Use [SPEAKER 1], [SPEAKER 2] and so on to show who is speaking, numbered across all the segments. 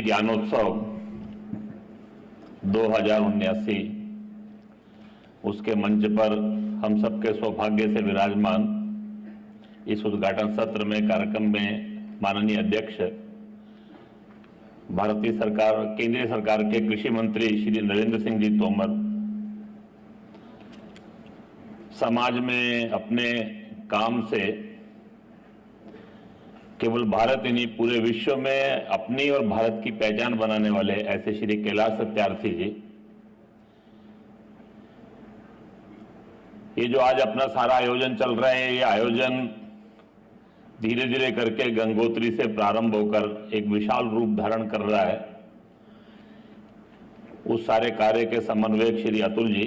[SPEAKER 1] ज्ञानोत्सव 2079 उसके मंच पर हम सबके सौभाग्य से विराजमान इस उद्घाटन सत्र में कार्यक्रम में माननीय अध्यक्ष भारतीय सरकार केंद्रीय सरकार के कृषि मंत्री श्री नरेंद्र सिंह जी तोमर समाज में अपने काम से केवल भारत ही नहीं पूरे विश्व में अपनी और भारत की पहचान बनाने वाले ऐसे श्री कैलाश सत्यार्थी जी, ये जो आज अपना सारा आयोजन चल रहा है, ये आयोजन धीरे धीरे करके गंगोत्री से प्रारंभ होकर एक विशाल रूप धारण कर रहा है। उस सारे कार्य के समन्वयक श्री अतुल जी,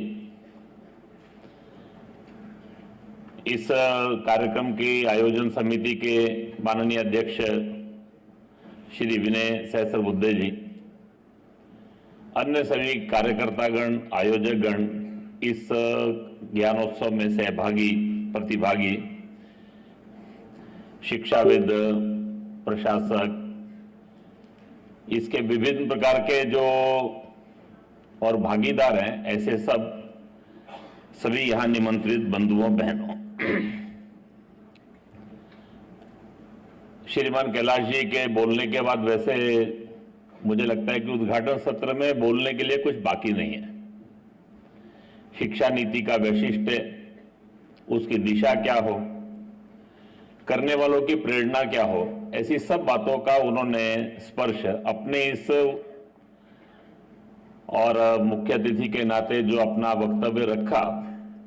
[SPEAKER 1] इस कार्यक्रम की आयोजन समिति के माननीय अध्यक्ष श्री विनय सहस्रबुद्धे जी, अन्य सभी कार्यकर्तागण, आयोजकगण, इस ज्ञानोत्सव में सहभागी, प्रतिभागी, शिक्षाविद, प्रशासक, इसके विभिन्न प्रकार के जो और भागीदार हैं, ऐसे सभी यहां निमंत्रित बंधुओं बहनों, श्रीमान कैलाश जी के बोलने के बाद वैसे मुझे लगता है कि उद्घाटन सत्र में बोलने के लिए कुछ बाकी नहीं है। शिक्षा नीति का वैशिष्ट्य, उसकी दिशा क्या हो, करने वालों की प्रेरणा क्या हो, ऐसी सब बातों का उन्होंने स्पर्श अपने इस और मुख्य अतिथि के नाते जो अपना वक्तव्य रखा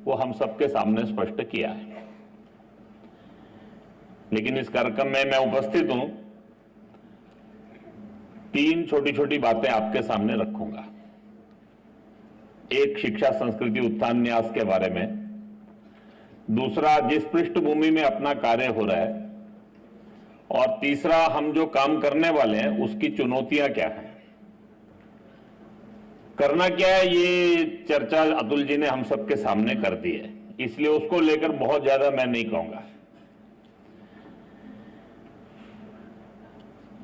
[SPEAKER 1] वो हम सबके सामने स्पष्ट किया है। लेकिन इस कार्यक्रम में मैं उपस्थित हूं, 3 छोटी छोटी बातें आपके सामने रखूंगा। एक, शिक्षा संस्कृति उत्थान न्यास के बारे में। दूसरा, जिस पृष्ठभूमि में अपना कार्य हो रहा है। और तीसरा, हम जो काम करने वाले हैं उसकी चुनौतियां क्या हैं, करना क्या है, ये चर्चा अतुल जी ने हम सबके सामने कर दी है, इसलिए उसको लेकर बहुत ज्यादा मैं नहीं कहूंगा।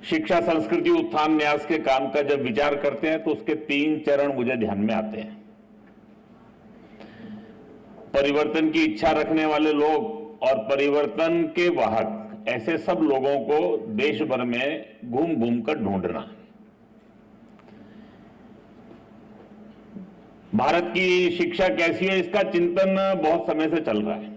[SPEAKER 1] शिक्षा संस्कृति उत्थान न्यास के काम का जब विचार करते हैं तो उसके 3 चरण मुझे ध्यान में आते हैं। परिवर्तन की इच्छा रखने वाले लोग और परिवर्तन के वाहक, ऐसे सब लोगों को देश भर में घूम घूम कर ढूंढना। भारत की शिक्षा कैसी है, इसका चिंतन बहुत समय से चल रहा है।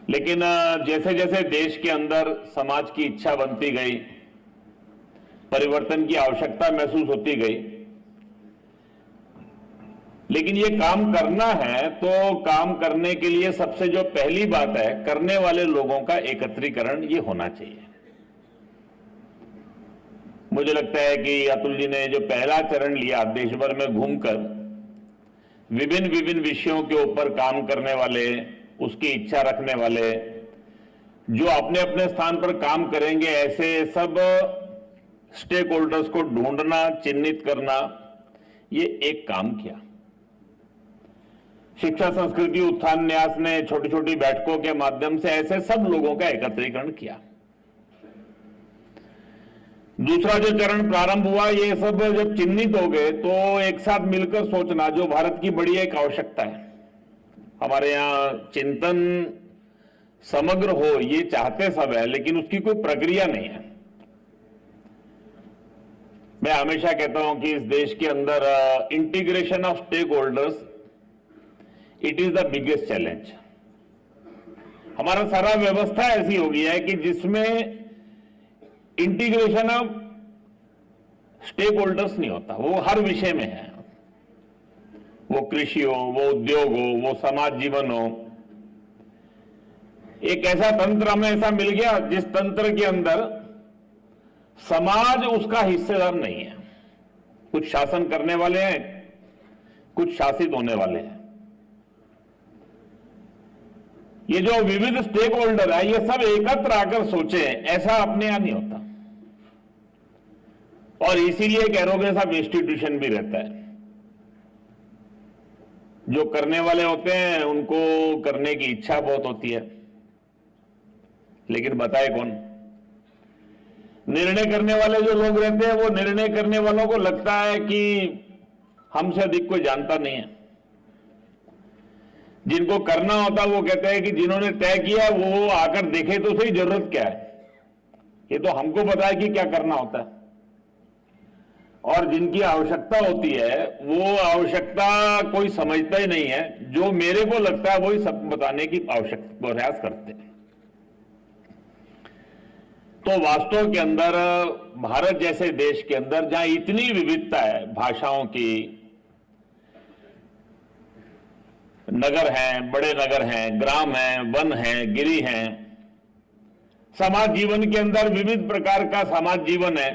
[SPEAKER 1] लेकिन जैसे जैसे देश के अंदर समाज की इच्छा बनती गई, परिवर्तन की आवश्यकता महसूस होती गई, लेकिन ये काम करना है तो काम करने के लिए सबसे जो पहली बात है, करने वाले लोगों का एकत्रीकरण ये होना चाहिए। मुझे लगता है कि अतुल जी ने जो पहला चरण लिया, देश भर में घूमकर विभिन्न विभिन्न विषयों के ऊपर काम करने वाले, उसकी इच्छा रखने वाले, जो अपने अपने स्थान पर काम करेंगे, ऐसे सब स्टेक होल्डर्स को ढूंढना, चिन्हित करना, ये एक काम किया। शिक्षा संस्कृति उत्थान न्यास ने छोटी छोटी बैठकों के माध्यम से ऐसे सब लोगों का एकत्रीकरण किया। दूसरा जो चरण प्रारंभ हुआ, ये सब जब चिन्हित हो गए तो एक साथ मिलकर सोचना, जो भारत की बड़ी एक आवश्यकता है। हमारे यहाँ चिंतन समग्र हो ये चाहते सब है, लेकिन उसकी कोई प्रक्रिया नहीं है। मैं हमेशा कहता हूं कि इस देश के अंदर integration of stakeholders, it is the biggest challenge. हमारा सारा व्यवस्था ऐसी हो गई है कि जिसमें इंटीग्रेशन ऑफ स्टेक होल्डर्स नहीं होता। वो हर विषय में है, वो कृषि हो, वो उद्योग हो, वो समाज जीवन हो। एक ऐसा तंत्र हमें ऐसा मिल गया जिस तंत्र के अंदर समाज उसका हिस्सेदार नहीं है। कुछ शासन करने वाले हैं, कुछ शासित होने वाले हैं। ये जो विविध स्टेक होल्डर है, ये सब एकत्र आकर सोचे, ऐसा अपने यहां नहीं होता। और इसीलिए एक एरोगेंस ऑफ इंस्टीट्यूशन भी रहता है। जो करने वाले होते हैं उनको करने की इच्छा बहुत होती है, लेकिन बताए कौन? निर्णय करने वाले जो लोग रहते हैं वो निर्णय करने वालों को लगता है कि हमसे अधिक कोई जानता नहीं है। जिनको करना होता वो कहते हैं कि जिन्होंने तय किया वो आकर देखे तो सही जरूरत क्या है, ये तो हमको पता है कि क्या करना होता है। और जिनकी आवश्यकता होती है वो आवश्यकता कोई समझता ही नहीं है, जो मेरे को लगता है वही सब बताने की आवश्यकता प्रयास करते हैं। तो वास्तव के अंदर भारत जैसे देश के अंदर जहां इतनी विविधता है भाषाओं की, नगर हैं, बड़े नगर हैं, ग्राम हैं, वन हैं, गिरी हैं, समाज जीवन के अंदर विविध प्रकार का समाज जीवन है।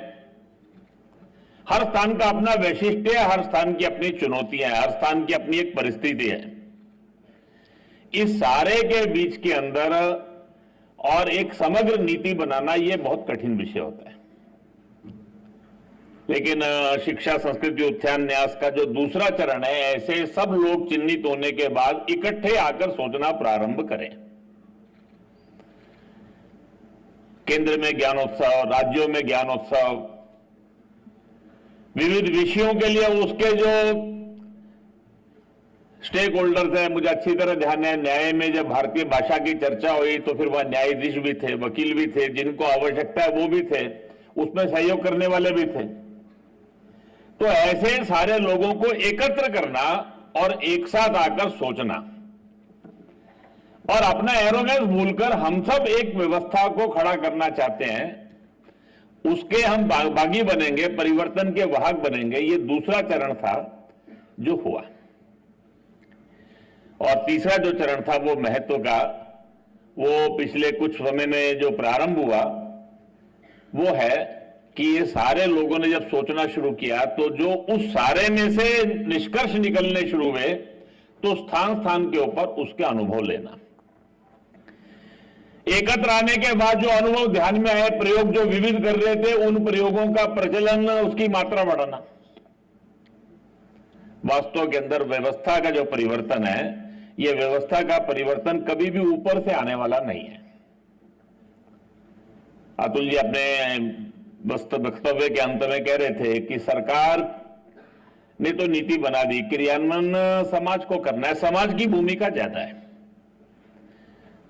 [SPEAKER 1] हर स्थान का अपना वैशिष्ट्य है, हर स्थान की अपनी चुनौतियां हैं, हर स्थान की अपनी एक परिस्थिति है। इस सारे के बीच के अंदर और एक समग्र नीति बनाना यह बहुत कठिन विषय होता है। लेकिन शिक्षा संस्कृति उत्थान न्यास का जो दूसरा चरण है, ऐसे सब लोग चिन्हित होने के बाद इकट्ठे आकर सोचना प्रारंभ करें। केंद्र में ज्ञानोत्सव, राज्यों में ज्ञानोत्सव, विविध विषयों के लिए उसके जो स्टेक होल्डर्स है, मुझे अच्छी तरह ध्यान है, न्याय में जब भारतीय भाषा की चर्चा हुई तो फिर वहां न्यायाधीश भी थे, वकील भी थे, जिनको आवश्यकता है वो भी थे, उसमें सहयोग करने वाले भी थे। तो ऐसे सारे लोगों को एकत्र करना और एक साथ आकर सोचना और अपना एरोगेंस भूलकर हम सब एक व्यवस्था को खड़ा करना चाहते हैं, उसके हम बागी बनेंगे, परिवर्तन के वाहक बनेंगे, ये दूसरा चरण था जो हुआ। और तीसरा जो चरण था वो महत्व का, वो पिछले कुछ समय में जो प्रारंभ हुआ वो है कि ये सारे लोगों ने जब सोचना शुरू किया तो जो उस सारे में से निष्कर्ष निकलने शुरू हुए तो स्थान स्थान के ऊपर उसके अनुभव लेना, एकत्र आने के बाद जो अनुभव ध्यान में आए, प्रयोग जो विविध कर रहे थे, उन प्रयोगों का प्रचलन, उसकी मात्रा बढ़ाना। वास्तव के अंदर व्यवस्था का जो परिवर्तन है, यह व्यवस्था का परिवर्तन कभी भी ऊपर से आने वाला नहीं है। अतुल जी अपने वक्तव्य के अंत में कह रहे थे कि सरकार ने तो नीति बना दी, क्रियान्वयन समाज को करना है, समाज की भूमिका ज्यादा है।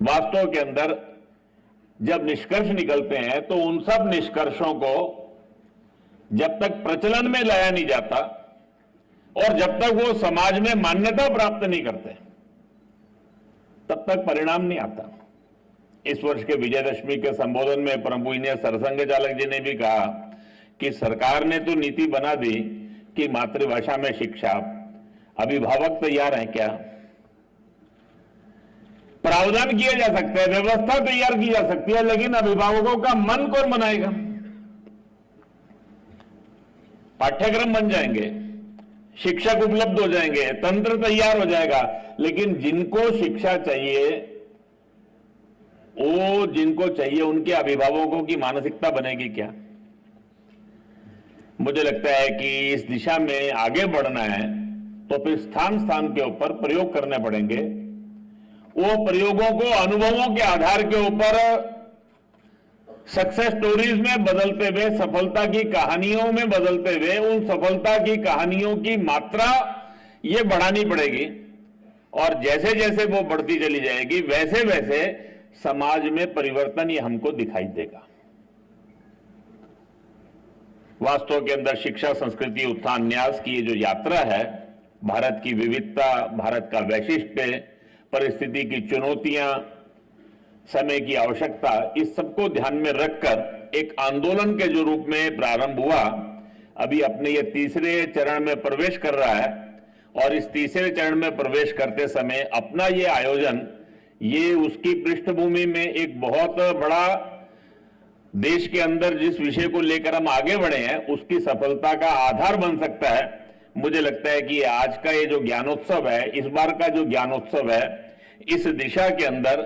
[SPEAKER 1] वास्तव के अंदर जब निष्कर्ष निकलते हैं तो उन सब निष्कर्षों को जब तक प्रचलन में लाया नहीं जाता और जब तक वो समाज में मान्यता प्राप्त नहीं करते तब तक परिणाम नहीं आता। इस वर्ष के विजयदशमी के संबोधन में परम पूजनीय सरसंघ चालक जी ने भी कहा कि सरकार ने तो नीति बना दी कि मातृभाषा में शिक्षा, अभिभावक तैयार हैं क्या? प्रावधान किया जा सकता है, व्यवस्था तैयार की जा सकती है, लेकिन अभिभावकों का मन कौन बनाएगा? पाठ्यक्रम बन जाएंगे, शिक्षक उपलब्ध हो जाएंगे, तंत्र तैयार हो जाएगा, लेकिन जिनको शिक्षा चाहिए, वो जिनको चाहिए उनके अभिभावकों की मानसिकता बनेगी क्या? मुझे लगता है कि इस दिशा में आगे बढ़ना है तो फिर स्थान स्थान के ऊपर प्रयोग करने पड़ेंगे। वो प्रयोगों को अनुभवों के आधार के ऊपर सक्सेस स्टोरीज में बदलते हुए, सफलता की कहानियों में बदलते हुए, उन सफलता की कहानियों की मात्रा ये बढ़ानी पड़ेगी और जैसे जैसे वो बढ़ती चली जाएगी वैसे वैसे समाज में परिवर्तन ये हमको दिखाई देगा। वास्तव के अंदर शिक्षा संस्कृति उत्थान न्यास की ये जो यात्रा है, भारत की विविधता, भारत का वैशिष्ट्य, परिस्थिति की चुनौतियां, समय की आवश्यकता, इस सबको ध्यान में रखकर एक आंदोलन के जो रूप में प्रारंभ हुआ, अभी अपने ये तीसरे चरण में प्रवेश कर रहा है और इस तीसरे चरण में प्रवेश करते समय अपना ये आयोजन, ये उसकी पृष्ठभूमि में एक बहुत बड़ा देश के अंदर जिस विषय को लेकर हम आगे बढ़े हैं उसकी सफलता का आधार बन सकता है। मुझे लगता है कि आज का ये जो ज्ञानोत्सव है, इस बार का जो ज्ञानोत्सव है, इस दिशा के अंदर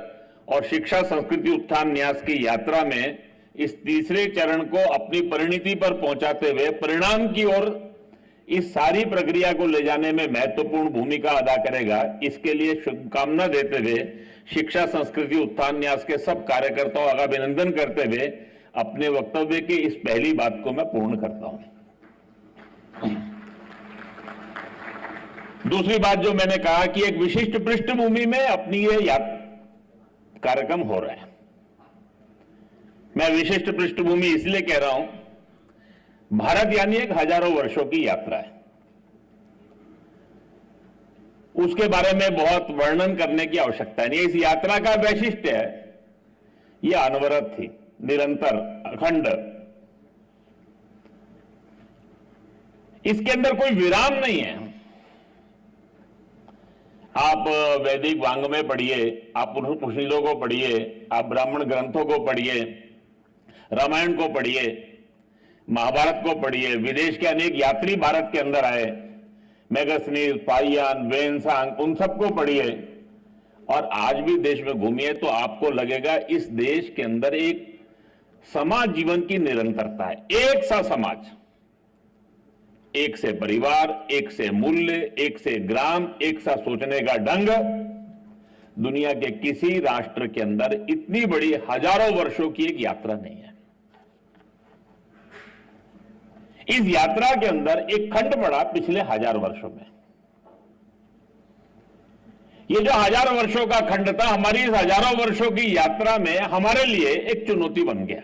[SPEAKER 1] और शिक्षा संस्कृति उत्थान न्यास की यात्रा में इस तीसरे चरण को अपनी परिणति पर पहुंचाते हुए परिणाम की ओर इस सारी प्रक्रिया को ले जाने में महत्वपूर्ण भूमिका अदा करेगा। इसके लिए शुभकामना देते हुए शिक्षा संस्कृति उत्थान न्यास के सब कार्यकर्ताओं का अभिनंदन करते हुए अपने वक्तव्य की इस पहली बात को मैं पूर्ण करता हूं। दूसरी बात जो मैंने कहा कि एक विशिष्ट पृष्ठभूमि में अपनी ये कार्यक्रम हो रहा है। मैं विशिष्ट पृष्ठभूमि इसलिए कह रहा हूं, भारत यानी एक हजारों वर्षों की यात्रा है। उसके बारे में बहुत वर्णन करने की आवश्यकता नहीं। इस यात्रा का वैशिष्ट्य है, यह अनवरत थी, निरंतर, अखंड। इसके अंदर कोई विराम नहीं है। आप वैदिक वांग्मय पढ़िए, आप उपनिषदों को पढ़िए, आप ब्राह्मण ग्रंथों को पढ़िए, रामायण को पढ़िए, महाभारत को पढ़िए। विदेश के अनेक यात्री भारत के अंदर आए, मेगास्नीज, पाइयान, वेनसांग, उन सबको पढ़िए और आज भी देश में घूमिए तो आपको लगेगा इस देश के अंदर एक समाज जीवन की निरंतरता है। एक सा समाज, एक से परिवार, एक से मूल्य, एक से ग्राम, एक सा सोचने का ढंग। दुनिया के किसी राष्ट्र के अंदर इतनी बड़ी हजारों वर्षों की एक यात्रा नहीं है। इस यात्रा के अंदर एक खंड पड़ा पिछले 1000 वर्षों में। ये जो 1000 वर्षों का खंड था, हमारी इस हजारों वर्षों की यात्रा में हमारे लिए एक चुनौती बन गया।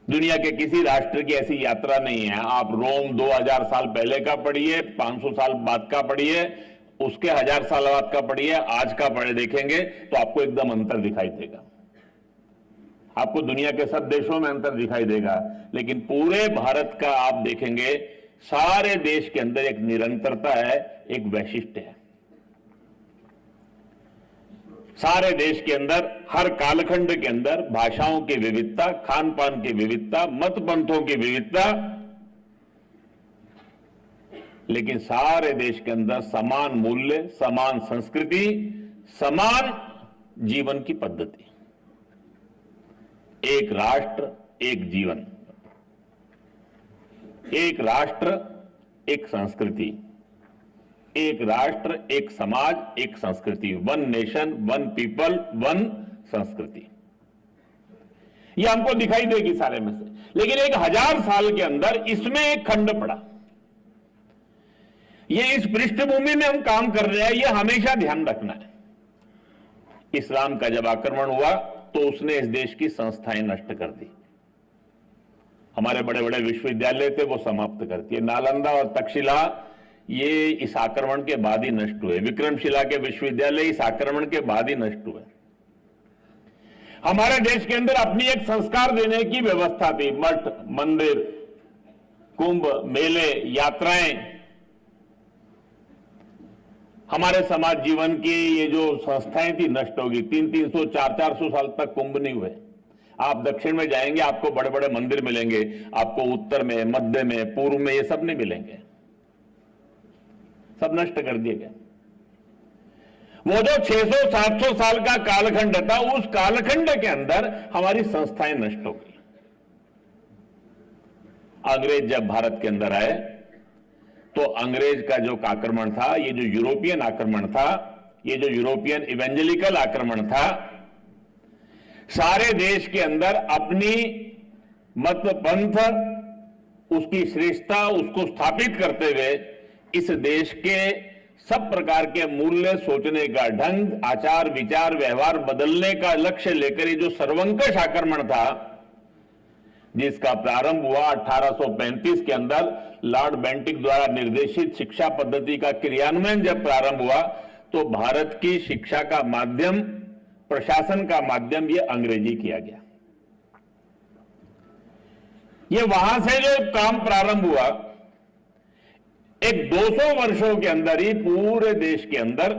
[SPEAKER 1] दुनिया के किसी राष्ट्र की ऐसी यात्रा नहीं है। आप रोम 2000 साल पहले का पढ़िए, 500 साल बाद का पढ़िए, उसके 1000 साल बाद का पढ़िए, आज का पढ़े देखेंगे तो आपको एकदम अंतर दिखाई देगा। आपको दुनिया के सब देशों में अंतर दिखाई देगा, लेकिन पूरे भारत का आप देखेंगे, सारे देश के अंदर एक निरंतरता है, एक वैशिष्ट्य है। सारे देश के अंदर, हर कालखंड के अंदर भाषाओं की विविधता, खान पान की विविधता, मत पंथों की विविधता, लेकिन सारे देश के अंदर समान मूल्य, समान संस्कृति, समान जीवन की पद्धति। एक राष्ट्र, एक जीवन, एक राष्ट्र, एक संस्कृति, एक राष्ट्र, एक समाज, एक संस्कृति। One nation, one people, one संस्कृति। यह हमको दिखाई देगी सारे में से, लेकिन एक 1000 साल के अंदर इसमें एक खंड पड़ा। ये इस पृष्ठभूमि में हम काम कर रहे हैं, यह हमेशा ध्यान रखना है। इस्लाम का जब आक्रमण हुआ तो उसने इस देश की संस्थाएं नष्ट कर दी। हमारे बड़े बड़े विश्वविद्यालय थे, वो समाप्त कर दिए। नालंदा और तक्षशिला ये इस आक्रमण के बाद ही नष्ट हुए। विक्रमशिला के विश्वविद्यालय इस आक्रमण के बाद ही नष्ट हुए। हमारे देश के अंदर अपनी एक संस्कार देने की व्यवस्था थी। मठ, मंदिर, कुंभ, मेले, यात्राएं। हमारे समाज जीवन की ये जो संस्थाएं थी नष्ट होगी। 300-300, 400-400 साल तक कुंभ नहीं हुए। आप दक्षिण में जाएंगे, आपको बड़े बड़े मंदिर मिलेंगे, आपको उत्तर में, मध्य में, पूर्व में ये सब नहीं मिलेंगे। सब नष्ट कर दिए गए। वो जो 600-700 साल का कालखंड था, उस कालखंड के अंदर हमारी संस्थाएं नष्ट हो गई। अंग्रेज जब भारत के अंदर आए तो अंग्रेज का जो आक्रमण था, ये जो यूरोपियन आक्रमण था, ये जो यूरोपियन इवेंजेलिकल आक्रमण था, सारे देश के अंदर अपनी मत पंथ, उसकी श्रेष्ठता, उसको स्थापित करते हुए इस देश के सब प्रकार के मूल्य, सोचने का ढंग, आचार विचार, व्यवहार बदलने का लक्ष्य लेकर ये जो सर्वंकष आक्रमण था, जिसका प्रारंभ हुआ 1835 के अंदर लॉर्ड बेंटिक द्वारा निर्देशित शिक्षा पद्धति का क्रियान्वयन जब प्रारंभ हुआ, तो भारत की शिक्षा का माध्यम, प्रशासन का माध्यम ये अंग्रेजी किया गया। ये वहां से जो काम प्रारंभ हुआ, एक 200 वर्षों के अंदर ही पूरे देश के अंदर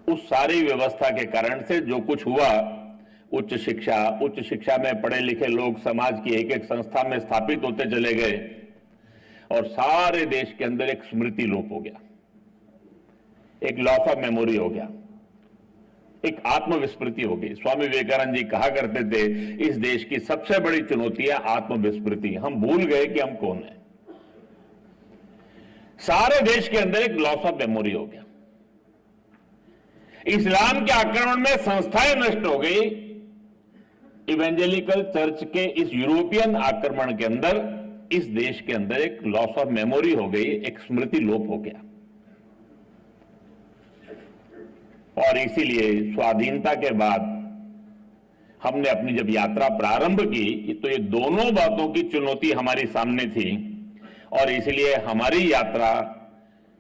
[SPEAKER 1] उस सारी व्यवस्था के कारण से जो कुछ हुआ, उच्च शिक्षा में पढ़े लिखे लोग समाज की एक एक संस्था में स्थापित होते चले गए और सारे देश के अंदर एक स्मृति लोप हो गया, एक लॉस ऑफ मेमोरी हो गया, एक आत्मविस्मृति हो गई। स्वामी विवेकानंद जी कहा करते थे, इस देश की सबसे बड़ी चुनौती है आत्मविस्मृति। हम भूल गए कि हम कौन हैं। सारे देश के अंदर एक लॉस ऑफ मेमोरी हो गया। इस्लाम के आक्रमण में संस्थाएं नष्ट हो गई। इवेंजेलिकल चर्च के इस यूरोपियन आक्रमण के अंदर इस देश के अंदर एक लॉस ऑफ मेमोरी हो गई, एक स्मृति लोप हो गया। और इसीलिए स्वाधीनता के बाद हमने अपनी जब यात्रा प्रारंभ की तो ये दोनों बातों की चुनौती हमारे सामने थी, और इसलिए हमारी यात्रा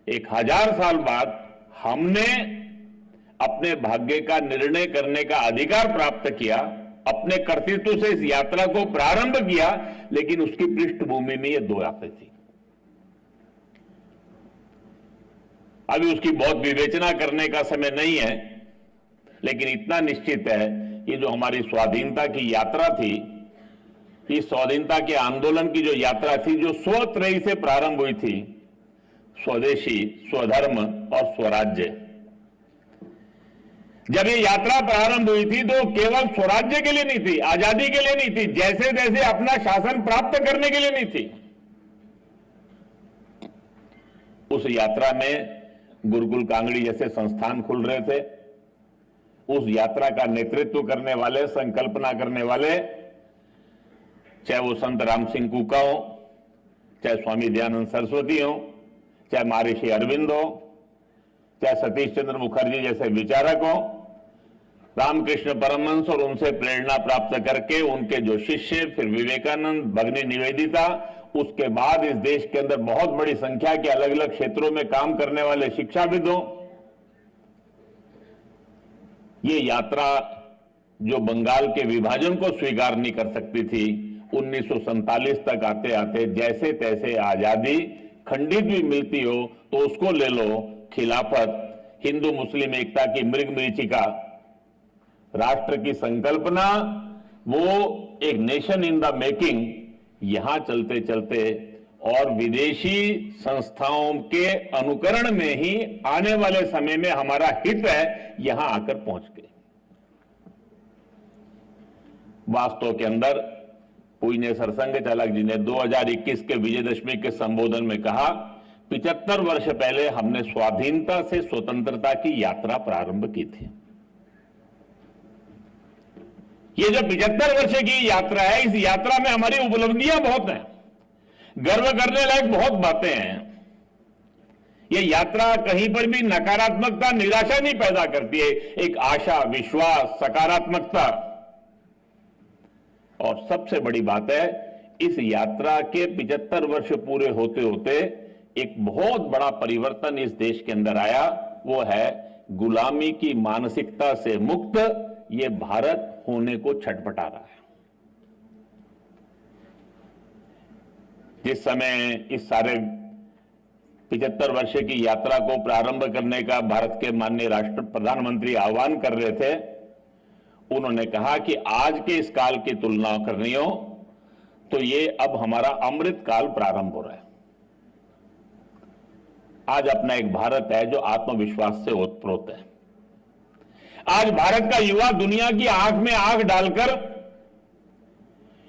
[SPEAKER 1] 1000 साल बाद हमने अपने भाग्य का निर्णय करने का अधिकार प्राप्त किया, अपने कर्तृत्व से इस यात्रा को प्रारंभ किया। लेकिन उसकी पृष्ठभूमि में ये 2 बातें थी। अभी उसकी बहुत विवेचना करने का समय नहीं है, लेकिन इतना निश्चित है कि जो हमारी स्वाधीनता की यात्रा थी, इस स्वाधीनता के आंदोलन की जो यात्रा थी, जो स्वत्रयी से प्रारंभ हुई थी, स्वदेशी, स्वधर्म और स्वराज्य। जब ये यात्रा प्रारंभ हुई थी तो केवल स्वराज्य के लिए नहीं थी, आजादी के लिए नहीं थी, जैसे जैसे अपना शासन प्राप्त करने के लिए नहीं थी। उस यात्रा में गुरुकुल कांगड़ी जैसे संस्थान खुल रहे थे। उस यात्रा का नेतृत्व करने वाले, संकल्पना करने वाले, चाहे वो संत राम सिंह कूका हो, चाहे स्वामी दयानंद सरस्वती हो, चाहे महर्षि अरविंद हो, चाहे सतीश चंद्र मुखर्जी जैसे विचारक हो, रामकृष्ण परमहंस और उनसे प्रेरणा प्राप्त करके उनके जो शिष्य, फिर विवेकानंद, भगिनी निवेदिता, उसके बाद इस देश के अंदर बहुत बड़ी संख्या के अलग अलग क्षेत्रों में काम करने वाले शिक्षाविदों। ये यात्रा जो बंगाल के विभाजन को स्वीकार नहीं कर सकती थी, 1947 तक आते आते जैसे तैसे आजादी खंडित भी मिलती हो तो उसको ले लो, खिलाफत, हिंदू मुस्लिम एकता की मृगमरीचिका, राष्ट्र की संकल्पना, वो एक नेशन इन द मेकिंग, यहां चलते चलते और विदेशी संस्थाओं के अनुकरण में ही आने वाले समय में हमारा हित है, यहां आकर पहुंच गए। वास्तव के अंदर पूज्य सरसंघ चालक जी ने 2021 के विजयदशमी के संबोधन में कहा, 75 वर्ष पहले हमने स्वाधीनता से स्वतंत्रता की यात्रा प्रारंभ की थी। ये जो 75 वर्ष की यात्रा है, इस यात्रा में हमारी उपलब्धियां बहुत हैं, गर्व करने लायक बहुत बातें हैं। ये यात्रा कहीं पर भी नकारात्मकता, निराशा नहीं पैदा करती है, एक आशा, विश्वास, सकारात्मकता। और सबसे बड़ी बात है, इस यात्रा के 75 वर्ष पूरे होते होते एक बहुत बड़ा परिवर्तन इस देश के अंदर आया। वो है गुलामी की मानसिकता से मुक्त ये भारत होने को छटपटा रहा है। जिस समय इस सारे 75 वर्ष की यात्रा को प्रारंभ करने का भारत के माननीय राष्ट्र प्रधानमंत्री आह्वान कर रहे थे, उन्होंने कहा कि आज के इस काल की तुलना करनी हो तो ये अब हमारा अमृत काल प्रारंभ हो रहा है। आज अपना एक भारत है जो आत्मविश्वास से ओतप्रोत है। आज भारत का युवा दुनिया की आंख में आंख डालकर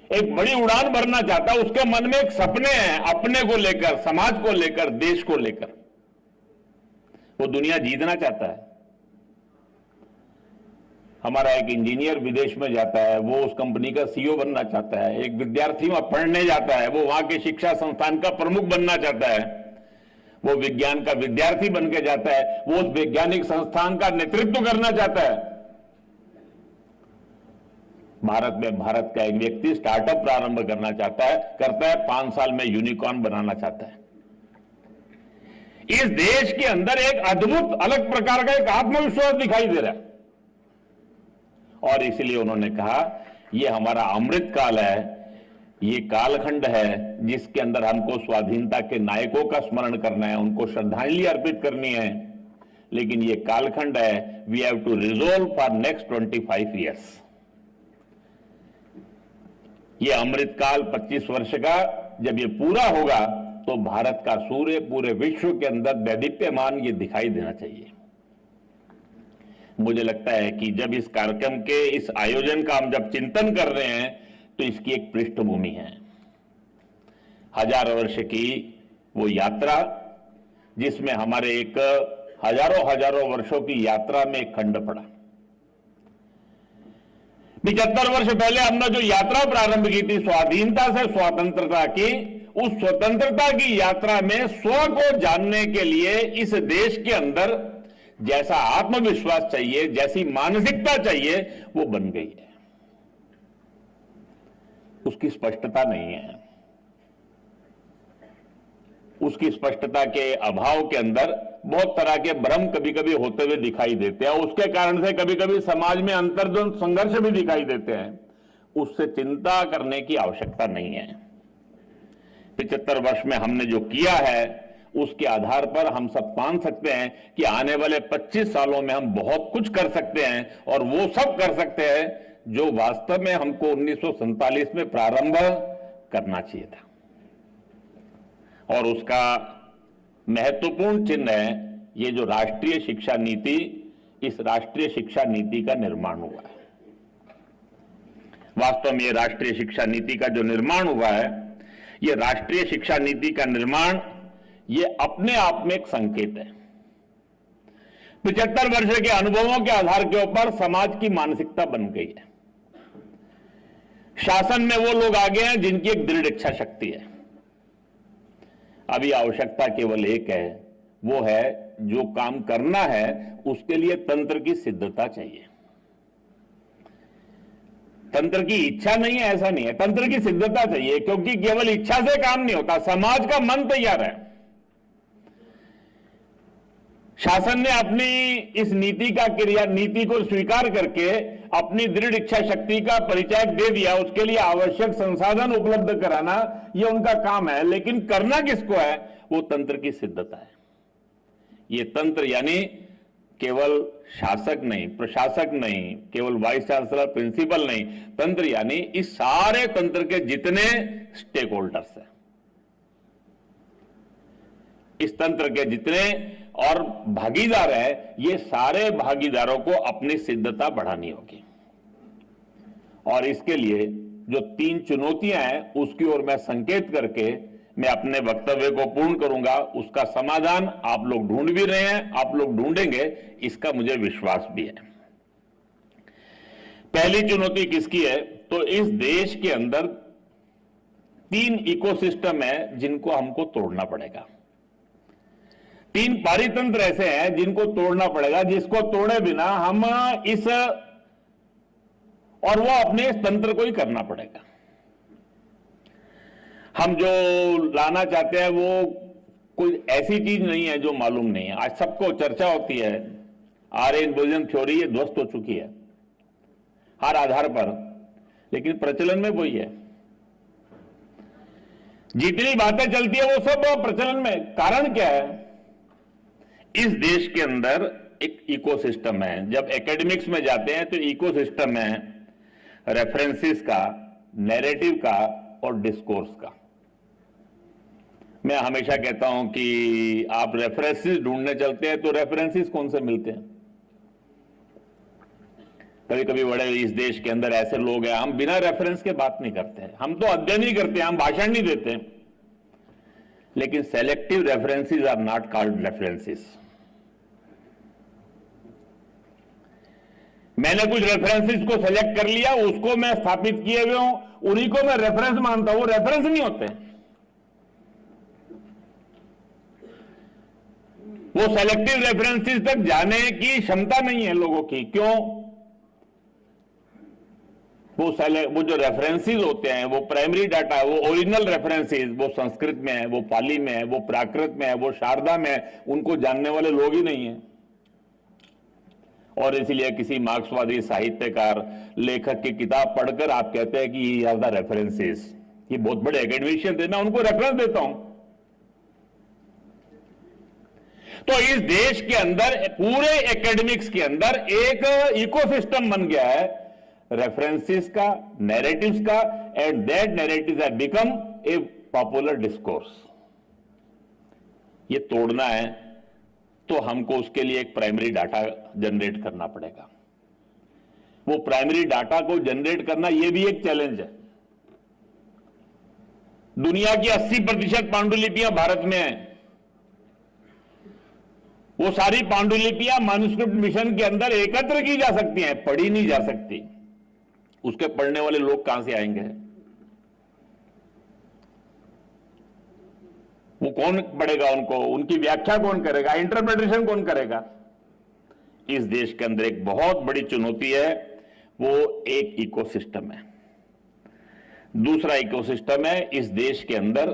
[SPEAKER 1] एक बड़ी उड़ान भरना चाहता है। उसके मन में एक सपने हैं, अपने को लेकर, समाज को लेकर, देश को लेकर। वो दुनिया जीतना चाहता है। हमारा एक इंजीनियर विदेश में जाता है, वो उस कंपनी का सीईओ बनना चाहता है। एक विद्यार्थी वहां पढ़ने जाता है, वो वहां के शिक्षा संस्थान का प्रमुख बनना चाहता है। वो विज्ञान का विद्यार्थी बन के जाता है, वो उस वैज्ञानिक संस्थान का नेतृत्व करना चाहता है। भारत में भारत का एक व्यक्ति स्टार्टअप प्रारंभ करना चाहता है, करता है, 5 साल में यूनिकॉर्न बनाना चाहता है। इस देश के अंदर एक अद्भुत अलग प्रकार का एक आत्मविश्वास दिखाई दे रहा है। और इसलिए उन्होंने कहा ये हमारा अमृत काल है, ये कालखंड है जिसके अंदर हमको स्वाधीनता के नायकों का स्मरण करना है, उनको श्रद्धांजलि अर्पित करनी है। लेकिन ये कालखंड है, we have to resolve for next 25 years. ये अमृत काल 25 वर्ष का जब ये पूरा होगा तो भारत का सूर्य पूरे विश्व के अंदर दैदीप्यमान ये दिखाई देना चाहिए। मुझे लगता है कि जब इस कार्यक्रम के इस आयोजन का हम जब चिंतन कर रहे हैं तो इसकी एक पृष्ठभूमि है, 1000 वर्ष की वो यात्रा जिसमें हमारे एक हजारों हजारों वर्षों की यात्रा में एक खंड पड़ा। 75 वर्ष पहले हमने जो यात्रा प्रारंभ की थी स्वाधीनता से स्वतंत्रता की, उस स्वतंत्रता की यात्रा में स्व को जानने के लिए इस देश के अंदर जैसा आत्मविश्वास चाहिए, जैसी मानसिकता चाहिए, वो बन गई है। उसकी स्पष्टता नहीं है। उसकी स्पष्टता के अभाव के अंदर बहुत तरह के भ्रम कभी कभी होते हुए दिखाई देते हैं। उसके कारण से कभी कभी समाज में अंतर्द्वंद संघर्ष भी दिखाई देते हैं। उससे चिंता करने की आवश्यकता नहीं है। 75 वर्ष में हमने जो किया है उसके आधार पर हम सब मान सकते हैं कि आने वाले 25 सालों में हम बहुत कुछ कर सकते हैं, और वो सब कर सकते हैं जो वास्तव में हमको 1947 में प्रारंभ करना चाहिए था। और उसका महत्वपूर्ण चिन्ह है ये जो राष्ट्रीय शिक्षा नीति, इस राष्ट्रीय शिक्षा नीति का निर्माण हुआ है। वास्तव में ये राष्ट्रीय शिक्षा नीति का जो निर्माण हुआ है, ये राष्ट्रीय शिक्षा नीति का निर्माण ये अपने आप में एक संकेत है। 75 वर्ष के अनुभवों के आधार के ऊपर समाज की मानसिकता बन गई है। शासन में वो लोग आ गए हैं जिनकी एक दृढ़ इच्छा शक्ति है। अभी आवश्यकता केवल एक है, वो है जो काम करना है उसके लिए तंत्र की सिद्धता चाहिए। तंत्र की इच्छा नहीं है ऐसा नहीं है, तंत्र की सिद्धता चाहिए, क्योंकि केवल इच्छा से काम नहीं होता, समाज का मन तैयार है। शासन ने अपनी इस नीति को स्वीकार करके अपनी दृढ़ इच्छा शक्ति का परिचय दे दिया। उसके लिए आवश्यक संसाधन उपलब्ध कराना यह उनका काम है, लेकिन करना किसको है? वो तंत्र की सिद्धता है। ये तंत्र यानी केवल शासक नहीं, प्रशासक नहीं, केवल वाइस चांसलर, प्रिंसिपल नहीं, तंत्र यानी इस सारे तंत्र के जितने स्टेक होल्डर्स हैं, इस तंत्र के जितने और भागीदार हैं, ये सारे भागीदारों को अपनी सिद्धता बढ़ानी होगी। और इसके लिए जो 3 चुनौतियां हैं उसकी ओर मैं संकेत करके मैं अपने वक्तव्य को पूर्ण करूंगा। उसका समाधान आप लोग ढूंढ भी रहे हैं, आप लोग ढूंढेंगे, इसका मुझे विश्वास भी है। पहली चुनौती किसकी है? तो इस देश के अंदर 3 इकोसिस्टम है जिनको हमको तोड़ना पड़ेगा। 3 पारितंत्र ऐसे हैं जिनको तोड़ना पड़ेगा, जिसको तोड़े बिना हम इस और वो अपने इस तंत्र को ही करना पड़ेगा। हम जो लाना चाहते हैं वो कोई ऐसी चीज नहीं है जो मालूम नहीं है। आज सबको चर्चा होती है, आर्य इन्वोल्यूशन थ्योरी ये ध्वस्त हो चुकी है हर आधार पर, लेकिन प्रचलन में वही है। जितनी बातें चलती है वो सब प्रचलन में। कारण क्या है? इस देश के अंदर एक इकोसिस्टम है। जब एकेडमिक्स में जाते हैं तो इकोसिस्टम है रेफरेंसेस का, नैरेटिव का और डिस्कोर्स का। मैं हमेशा कहता हूं कि आप रेफरेंसेस ढूंढने चलते हैं तो रेफरेंसेस कौन से मिलते हैं? कभी कभी बड़े इस देश के अंदर ऐसे लोग हैं, हम बिना रेफरेंस के बात नहीं करते हैं, हम तो अध्ययन ही करते हैं, हम भाषण नहीं देते, लेकिन selective references are not called references. मैंने कुछ रेफरेंसेस को सेलेक्ट कर लिया, उसको मैं स्थापित किए हुए हूं, उन्हीं को मैं रेफरेंस मानता हूं, वो रेफरेंस नहीं होते। वो सेलेक्टिव रेफरेंसेस तक जाने की क्षमता नहीं है लोगों की। क्यों? वो जो रेफरेंसेस होते हैं, वो प्राइमरी डाटा, वो ओरिजिनल रेफरेंसेस, वो संस्कृत में है, वो पाली में है, वो प्राकृत में है, वो शारदा में है, उनको जानने वाले लोग ही नहीं है। और इसलिए किसी मार्क्सवादी साहित्यकार लेखक की किताब पढ़कर आप कहते हैं कि ये द रेफरेंसेस, ये बहुत बड़े एकेडमिशियन थे, मैं उनको रेफरेंस देता हूं। तो इस देश के अंदर पूरे एकेडमिक्स के अंदर एक इकोसिस्टम बन गया है रेफरेंसेस का, नैरेटिव्स का, and that narratives have become a popular discourse. ये तोड़ना है तो हमको उसके लिए एक प्राइमरी डाटा जनरेट करना पड़ेगा। वो प्राइमरी डाटा को जनरेट करना ये भी एक चैलेंज है। दुनिया की 80% पांडुलिपियां भारत में हैं। वो सारी पांडुलिपियां मैन्युस्क्रिप्ट मिशन के अंदर एकत्र की जा सकती हैं, पढ़ी नहीं जा सकती। उसके पढ़ने वाले लोग कहां से आएंगे? वो कौन पढ़ेगा उनको? उनकी व्याख्या कौन करेगा? इंटरप्रिटेशन कौन करेगा? इस देश के अंदर एक बहुत बड़ी चुनौती है, वो एक इकोसिस्टम है। दूसरा इकोसिस्टम है इस देश के अंदर,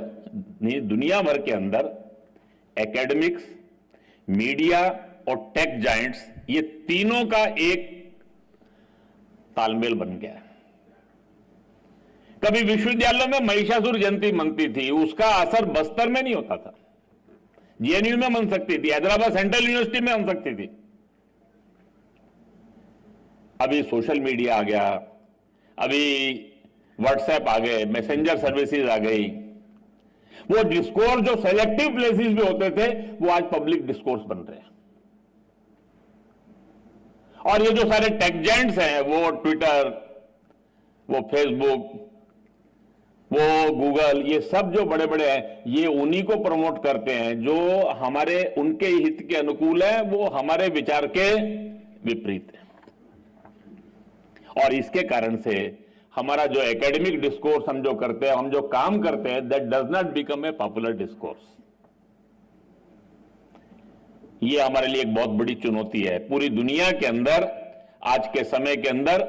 [SPEAKER 1] नहीं दुनिया भर के अंदर, एकेडमिक्स, मीडिया और टेक जायंट्स, ये तीनों का एक तालमेल बन गया है। कभी विश्वविद्यालयों में महिषासुर जयंती मनती थी, उसका असर बस्तर में नहीं होता था, जेएनयू में मन सकती थी, हैदराबाद सेंट्रल यूनिवर्सिटी में मन सकती थी। अभी सोशल मीडिया आ गया, अभी व्हाट्सएप आ गए, मैसेंजर सर्विसेज आ गई, वो डिस्कोर्स जो सेलेक्टिव प्लेसेस भी होते थे वो आज पब्लिक डिस्कोर्स बन रहे हैं। और ये जो सारे टेक जायंट्स हैं, वो ट्विटर, वो फेसबुक, वो गूगल, ये सब जो बड़े बड़े हैं, ये उन्हीं को प्रमोट करते हैं जो हमारे उनके हित के अनुकूल है, वो हमारे विचार के विपरीत है। और इसके कारण से हमारा जो एकेडमिक डिस्कोर्स हम जो करते हैं, हम जो काम करते हैं, that does not become a popular discourse. ये हमारे लिए एक बहुत बड़ी चुनौती है। पूरी दुनिया के अंदर आज के समय के अंदर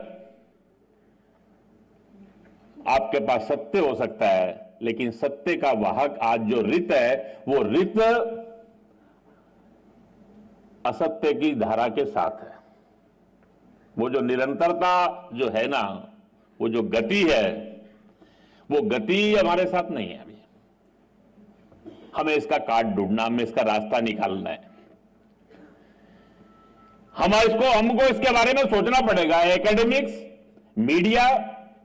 [SPEAKER 1] आपके पास सत्य हो सकता है, लेकिन सत्य का वाहक आज जो रित है, वो रित असत्य की धारा के साथ है। वो जो निरंतरता जो है ना, वो जो गति है, वो गति हमारे साथ नहीं है। अभी हमें इसका काट ढूंढना, हमें इसका रास्ता निकालना है। हमको इसके बारे में सोचना पड़ेगा। Academics, media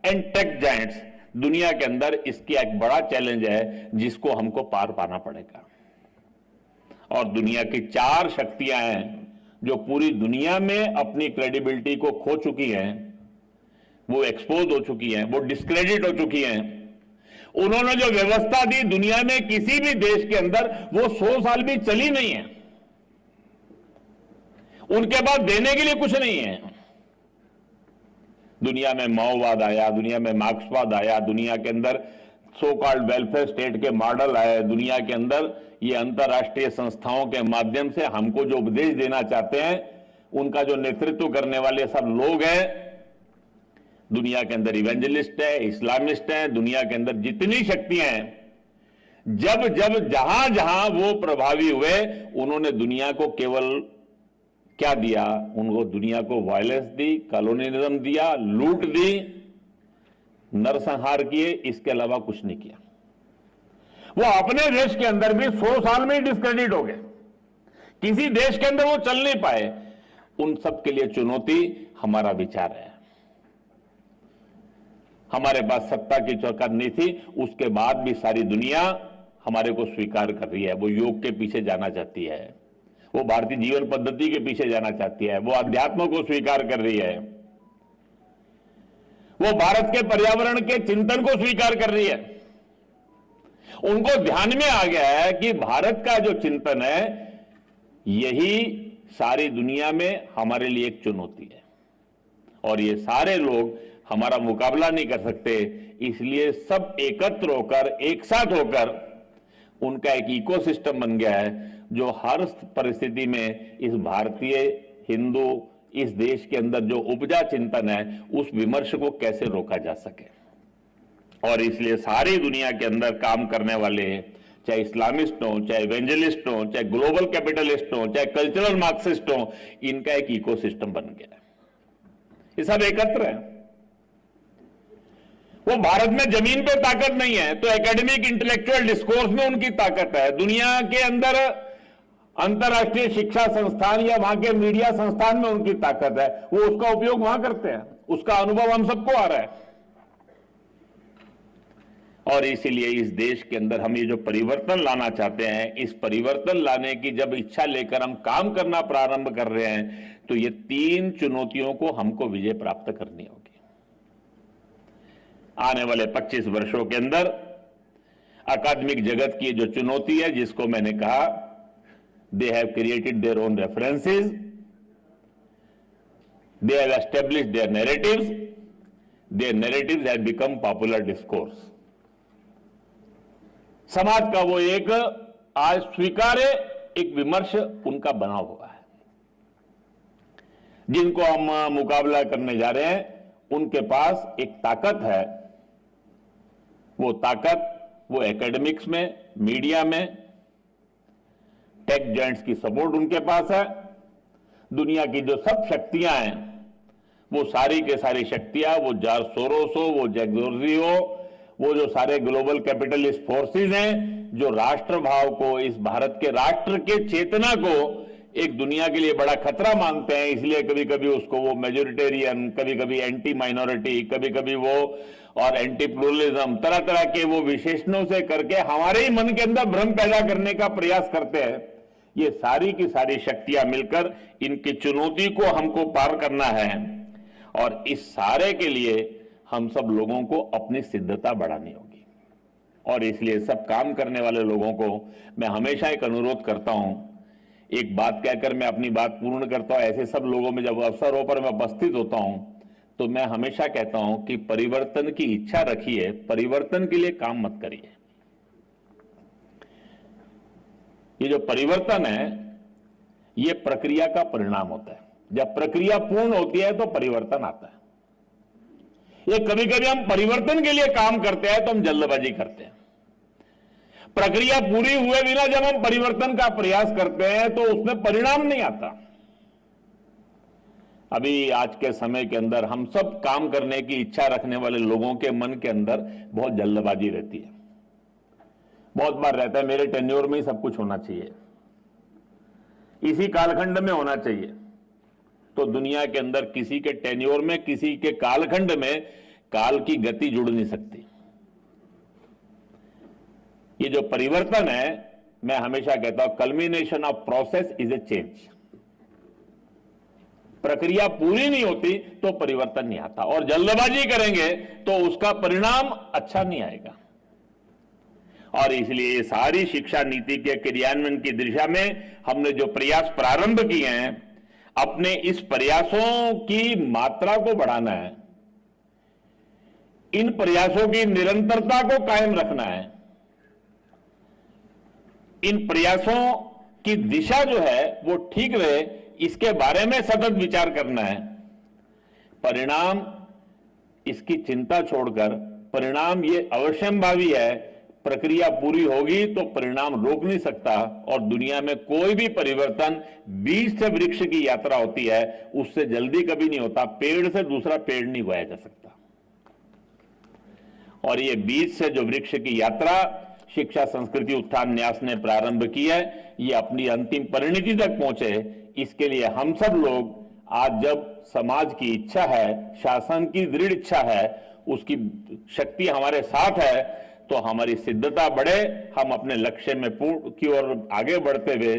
[SPEAKER 1] and tech giants, दुनिया के अंदर इसकी एक बड़ा चैलेंज है जिसको हमको पार पाना पड़ेगा। और दुनिया की 4 शक्तियां हैं जो पूरी दुनिया में अपनी क्रेडिबिलिटी को खो चुकी हैं, वो एक्सपोज हो चुकी हैं, वो डिस्क्रेडिट हो चुकी हैं। उन्होंने जो व्यवस्था दी दुनिया में किसी भी देश के अंदर, वो 100 साल भी चली नहीं है। उनके बाद देने के लिए कुछ नहीं है। दुनिया में माओवाद आया, दुनिया में मार्क्सवाद आया, दुनिया के अंदर सो कॉल्ड वेलफेयर स्टेट के मॉडल आए, दुनिया के अंदर ये अंतरराष्ट्रीय संस्थाओं के माध्यम से हमको जो उपदेश देना चाहते हैं, उनका जो नेतृत्व करने वाले सब लोग हैं, दुनिया के अंदर इवेंजलिस्ट है, इस्लामिस्ट है, दुनिया के अंदर जितनी शक्तियां हैं, जब जब जहां जहां वो प्रभावी हुए, उन्होंने दुनिया को केवल क्या दिया? उनको दुनिया को वायलेंस दी, कॉलोनियलिज्म दिया, लूट दी, नरसंहार किए, इसके अलावा कुछ नहीं किया। वो अपने देश के अंदर भी 100 साल में ही डिस्क्रेडिट हो गए, किसी देश के अंदर वो चल नहीं पाए। उन सब के लिए चुनौती हमारा विचार है। हमारे पास सत्ता की चौकट नहीं थी, उसके बाद भी सारी दुनिया हमारे को स्वीकार कर रही है। वो योग के पीछे जाना चाहती है, वो भारतीय जीवन पद्धति के पीछे जाना चाहती है, वो अध्यात्म को स्वीकार कर रही है, वो भारत के पर्यावरण के चिंतन को स्वीकार कर रही है। उनको ध्यान में आ गया है कि भारत का जो चिंतन है, यही सारी दुनिया में हमारे लिए एक चुनौती है। और ये सारे लोग हमारा मुकाबला नहीं कर सकते, इसलिए सब एकत्र होकर, एक साथ होकर, उनका एक इकोसिस्टम बन गया है जो हर परिस्थिति में इस भारतीय हिंदू, इस देश के अंदर जो उपजा चिंतन है, उस विमर्श को कैसे रोका जा सके। और इसलिए सारी दुनिया के अंदर काम करने वाले, चाहे इस्लामिस्ट हो, चाहे इवेंजलिस्ट हो, चाहे ग्लोबल कैपिटलिस्ट हो, चाहे कल्चरल मार्क्सिस्ट हो, इनका एक इकोसिस्टम बन गया है। ये सब एकत्र है। वो भारत में जमीन पे ताकत नहीं है, तो एकेडमिक इंटेलेक्चुअल डिस्कोर्स में उनकी ताकत है। दुनिया के अंदर अंतरराष्ट्रीय शिक्षा संस्थान या वहां के मीडिया संस्थान में उनकी ताकत है, वो उसका उपयोग वहां करते हैं, उसका अनुभव हम सबको आ रहा है। और इसीलिए इस देश के अंदर हम ये जो परिवर्तन लाना चाहते हैं, इस परिवर्तन लाने की जब इच्छा लेकर हम काम करना प्रारंभ कर रहे हैं, तो ये 3 चुनौतियों को हमको विजय प्राप्त करनी होगी। आने वाले 25 वर्षों के अंदर अकादमिक जगत की जो चुनौती है, जिसको मैंने कहा they have created their own references, they have established their narratives have become popular discourse. समाज का वो एक आज स्वीकार्य एक विमर्श उनका बना हुआ है। जिनको हम मुकाबला करने जा रहे हैं उनके पास एक ताकत है, वो ताकत वो एकेडमिक्स में, मीडिया में, टेक जायंट्स की सपोर्ट उनके पास है। दुनिया की जो सब शक्तियां हैं वो सारी के सारी शक्तियां, वो जॉर्ज सोरोस हो, वो जैक डोर्सी हो, वो जो सारे ग्लोबल कैपिटलिस्ट फोर्सेस हैं जो राष्ट्र भाव को, इस भारत के राष्ट्र के चेतना को एक दुनिया के लिए बड़ा खतरा मानते हैं, इसलिए कभी कभी उसको वो मेजोरिटेरियन, कभी कभी एंटी माइनॉरिटी, कभी कभी वो और एंटी प्लूरलिज्म, तरह तरह के वो विशेषणों से करके हमारे ही मन के अंदर भ्रम पैदा करने का प्रयास करते हैं। ये सारी की सारी शक्तियां मिलकर इनकी चुनौती को हमको पार करना है और इस सारे के लिए हम सब लोगों को अपनी सिद्धता बढ़ानी होगी। और इसलिए सब काम करने वाले लोगों को मैं हमेशा एक अनुरोध करता हूं, एक बात कहकर मैं अपनी बात पूर्ण करता हूं। ऐसे सब लोगों में जब अवसरों पर मैं उपस्थित होता हूं तो मैं हमेशा कहता हूं कि परिवर्तन की इच्छा रखिए, परिवर्तन के लिए काम मत करिए। ये जो परिवर्तन है ये प्रक्रिया का परिणाम होता है। जब प्रक्रिया पूर्ण होती है तो परिवर्तन आता है। ये कभी कभी हम परिवर्तन के लिए काम करते हैं तो हम जल्दबाजी करते हैं। प्रक्रिया पूरी हुए बिना जब हम परिवर्तन का प्रयास करते हैं तो उसमें परिणाम नहीं आता। अभी आज के समय के अंदर हम सब काम करने की इच्छा रखने वाले लोगों के मन के अंदर बहुत जल्दबाजी रहती है। बहुत बार रहता है मेरे टेन्योर में ही सब कुछ होना चाहिए, इसी कालखंड में होना चाहिए। तो दुनिया के अंदर किसी के टेन्योर में, किसी के कालखंड में काल की गति जुड़ नहीं सकती। ये जो परिवर्तन है, मैं हमेशा कहता हूं culmination of process is a change. प्रक्रिया पूरी नहीं होती तो परिवर्तन नहीं आता और जल्दबाजी करेंगे तो उसका परिणाम अच्छा नहीं आएगा। और इसलिए ये सारी शिक्षा नीति के क्रियान्वयन की दिशा में हमने जो प्रयास प्रारंभ किए हैं, अपने इस प्रयासों की मात्रा को बढ़ाना है, इन प्रयासों की निरंतरता को कायम रखना है, इन प्रयासों की दिशा जो है वो ठीक रहे, इसके बारे में सतत विचार करना है। परिणाम इसकी चिंता छोड़कर, परिणाम ये अवश्यंभावी है, प्रक्रिया पूरी होगी तो परिणाम रोक नहीं सकता। और दुनिया में कोई भी परिवर्तन बीज से वृक्ष की यात्रा होती है, उससे जल्दी कभी नहीं होता। पेड़ से दूसरा पेड़ नहीं बोया जा सकता। और ये बीज से जो वृक्ष की यात्रा शिक्षा संस्कृति उत्थान न्यास ने प्रारंभ की है, ये अपनी अंतिम परिणति तक पहुंचे, इसके लिए हम सब लोग आज जब समाज की इच्छा है, शासन की दृढ़ इच्छा है, उसकी शक्ति हमारे साथ है, तो हमारी सिद्धता बढ़े, हम अपने लक्ष्य में पूर्ण की ओर आगे बढ़ते हुए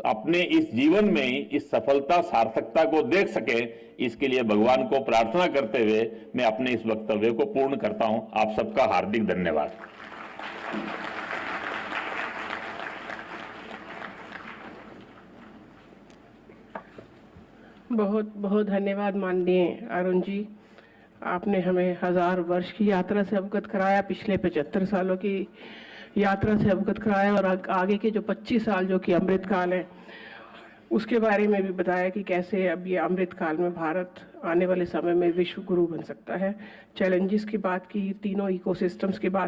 [SPEAKER 1] अपने इस जीवन में ही इस सफलता सार्थकता को देख सके। इसके लिए भगवान को प्रार्थना करते हुए मैं अपने इस वक्तव्य को पूर्ण करता हूं। आप सबका हार्दिक धन्यवाद।
[SPEAKER 2] बहुत बहुत धन्यवाद माननीय अरुण जी। आपने हमें 1000 वर्ष की यात्रा से अवगत कराया, पिछले 75 सालों की यात्रा से अवगत कराया और आगे के जो 25 साल जो कि अमृतकाल है उसके बारे में भी बताया कि कैसे अब ये अमृतकाल में भारत आने वाले समय में विश्व गुरु बन सकता है। चैलेंजेस की बात की, तीनों इकोसिस्टम्स की बात